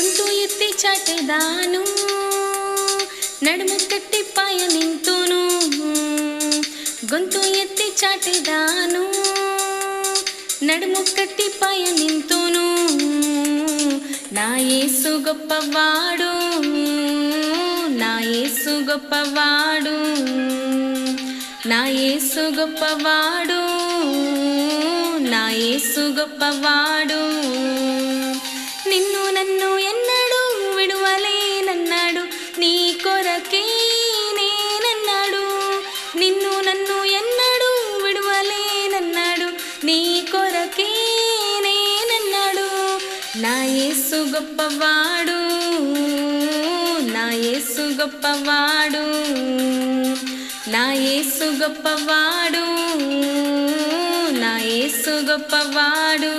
గొంతు ఎత్తి చాటెదాను, నడుము కట్టి పయనింతును. గొంతు ఎత్తి చాటెదాను, నడుము కట్టి పయనింతును. నా యేసు గొప్పవాడు, నా యేసు గొప్పవాడు, నా యేసు గొప్పవాడు, నా యేసు గొప్పవాడు. నిన్ను నన్ను ఎన్నడూ విడువలేనన్నాడు, నీ కొరకే నేనన్నాడు. నిన్ను నన్ను ఎన్నడూ విడువలేనన్నాడు, నీ కొరకే నేనన్నాడు. నా యేసు గొప్పవాడు, నా యేసు గొప్పవాడు, నా యేసు గొప్పవాడు, నా యేసు గొప్పవాడు.